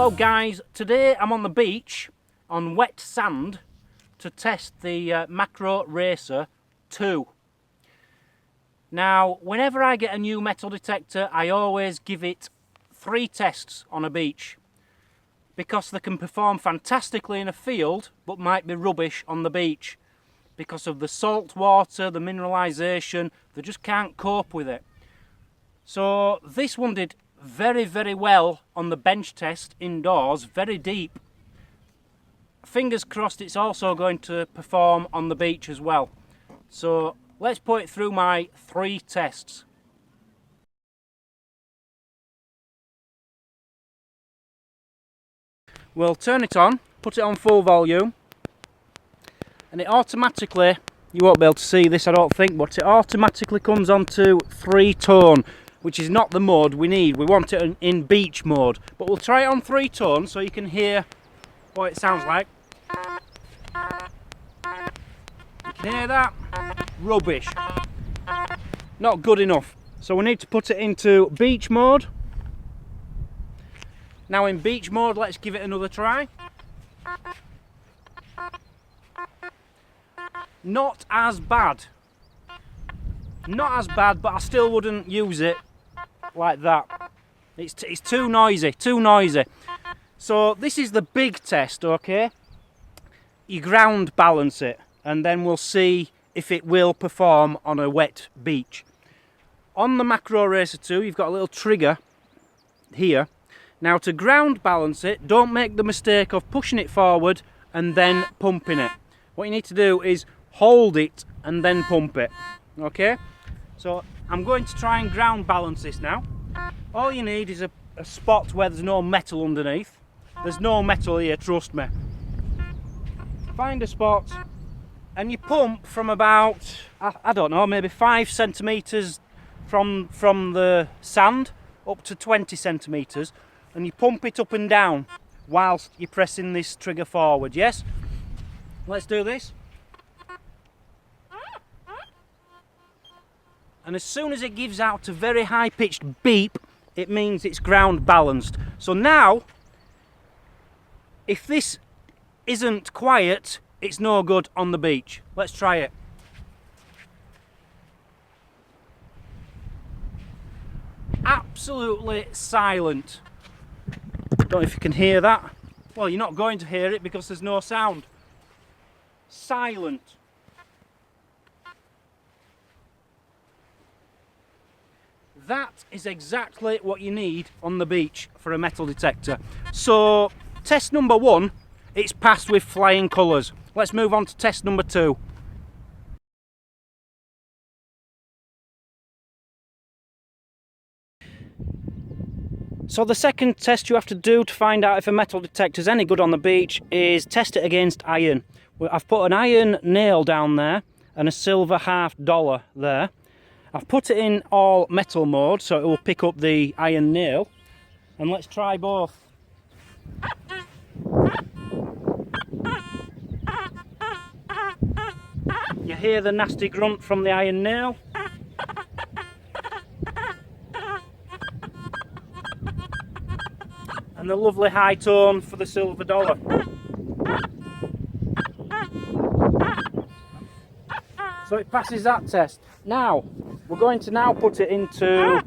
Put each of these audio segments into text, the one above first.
Hello guys, today I'm on the beach on wet sand to test the Makro Racer 2. Now whenever I get a new metal detector I always give it 3 tests on a beach because they can perform fantastically in a field but might be rubbish on the beach because of the salt water, the mineralisation. They just can't cope with it. So this one did very well on the bench test indoors, very deep. Fingers crossed it's also going to perform on the beach as well. So let's put it through my 3 tests. We'll turn it on, put it on full volume, and it automatically, you won't be able to see this I don't think, but it automatically comes on to 3-tone, which is not the mode we need. We want it in beach mode, but we'll try it on 3-tone so you can hear what it sounds like. You can hear that? Rubbish. Not good enough. So we need to put it into beach mode. Now in beach mode, let's give it another try. Not as bad. Not as bad, but I still wouldn't use it like that. It's too noisy, So this is the big test, okay? You ground balance it and then we'll see if it will perform on a wet beach. On the Makro Racer 2 you've got a little trigger here. Now to ground balance it, don't make the mistake of pushing it forward and then pumping it. What you need to do is hold it and then pump it, okay? So I'm going to try and ground balance this now. All you need is a spot where there's no metal underneath. There's no metal here, trust me. Find a spot and you pump from about, I don't know, maybe 5 centimetres from the sand up to 20 centimetres, and you pump it up and down whilst you're pressing this trigger forward, yes? Let's do this. And as soon as it gives out a very high-pitched beep, it means it's ground balanced. So now, if this isn't quiet, it's no good on the beach. Let's try it. Absolutely silent. Don't know if you can hear that. Well, you're not going to hear it because there's no sound. Silent. That is exactly what you need on the beach for a metal detector. So, test number 1, it's passed with flying colours. Let's move on to test number 2. So the second test you have to do to find out if a metal detector is any good on the beach is test it against iron. I've put an iron nail down there and a silver $half there. I've put it in all metal mode so it will pick up the iron nail, and let's try both. You hear the nasty grunt from the iron nail. And the lovely high tone for the silver dollar. So it passes that test. Now, we're going to now put it into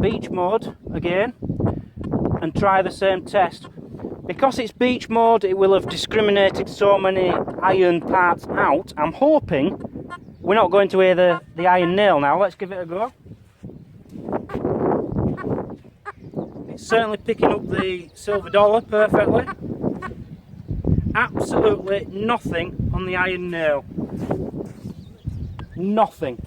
beach mode again and try the same test. Because it's beach mode, it will have discriminated so many iron parts out. I'm hoping we're not going to hear the iron nail now. Let's give it a go. It's certainly picking up the silver dollar perfectly. Absolutely nothing on the iron nail. Nothing.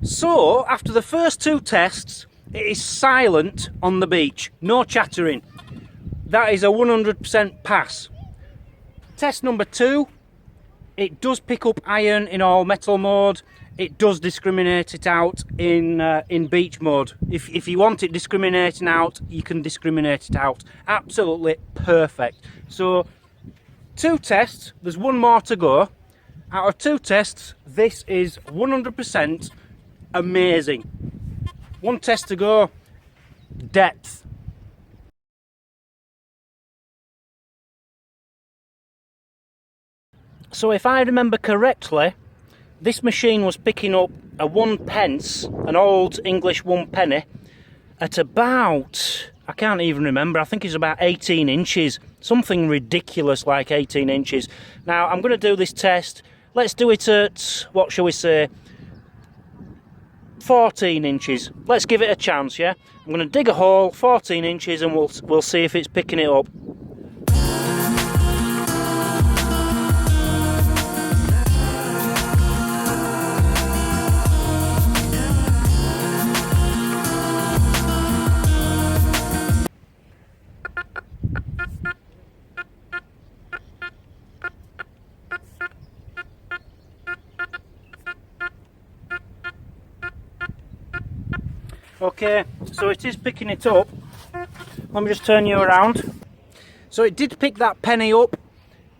So, after the first 2 tests, it is silent on the beach. No chattering. That is a 100% pass. Test number 2, it does pick up iron in all metal mode. It does discriminate it out in beach mode. If you want it discriminating out, you can discriminate it out. Absolutely perfect. So 2 tests, there's 1 more to go. Out of 2 tests, this is 100% amazing. One test to go. Depth. So if I remember correctly, this machine was picking up a 1p, an old English 1p, at about, I can't even remember, I think it's about 18 inches. Something ridiculous like 18 inches. Now, I'm going to do this test. Let's do it at, what shall we say, 14 inches. Let's give it a chance, yeah? I'm going to dig a hole, 14 inches, and we'll see if it's picking it up. Okay, so it is picking it up. Let me just turn you around. So it did pick that penny up.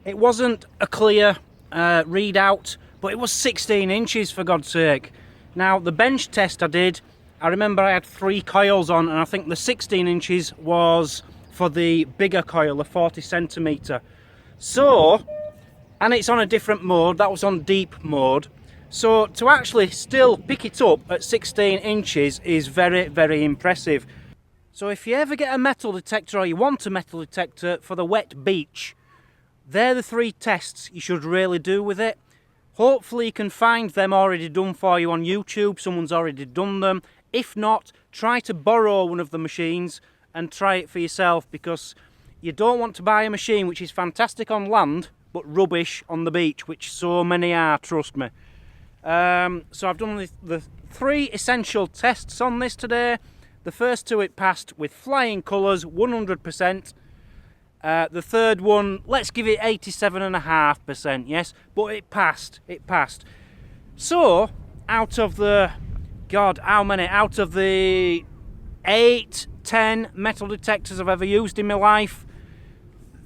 It wasn't a clear readout, but it was 16 inches for God's sake. Now, the bench test I did, I remember I had 3 coils on, and I think the 16 inches was for the bigger coil, the 40 centimetre. So, and it's on a different mode, that was on deep mode. So to actually still pick it up at 16 inches is very, very impressive. So if you ever get a metal detector, or you want a metal detector for the wet beach, they're the 3 tests you should really do with it. Hopefully you can find them already done for you on YouTube, someone's already done them. If not, try to borrow one of the machines and try it for yourself, because you don't want to buy a machine which is fantastic on land but rubbish on the beach, which so many are, trust me. So I've done the 3 essential tests on this today. The first 2 it passed with flying colours, 100%. The third one, let's give it 87.5%, yes, but it passed, So, out of the, God, how many? Out of the 8, 10 metal detectors I've ever used in my life,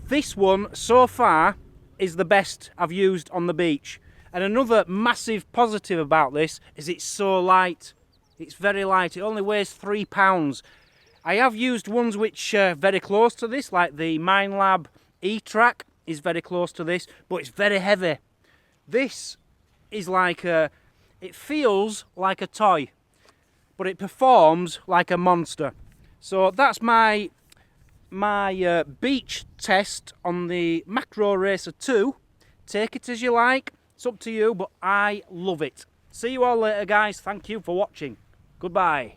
this one, so far, is the best I've used on the beach. And another massive positive about this is it's so light. It's very light. It only weighs 3 pounds. I have used ones which are very close to this, like the Minelab E-Track is very close to this, but it's very heavy. This is like a, it feels like a toy, but it performs like a monster. So that's my beach test on the Makro Racer 2. Take it as you like. It's up to you, but I love it. See you all later, guys. Thank you for watching. Goodbye.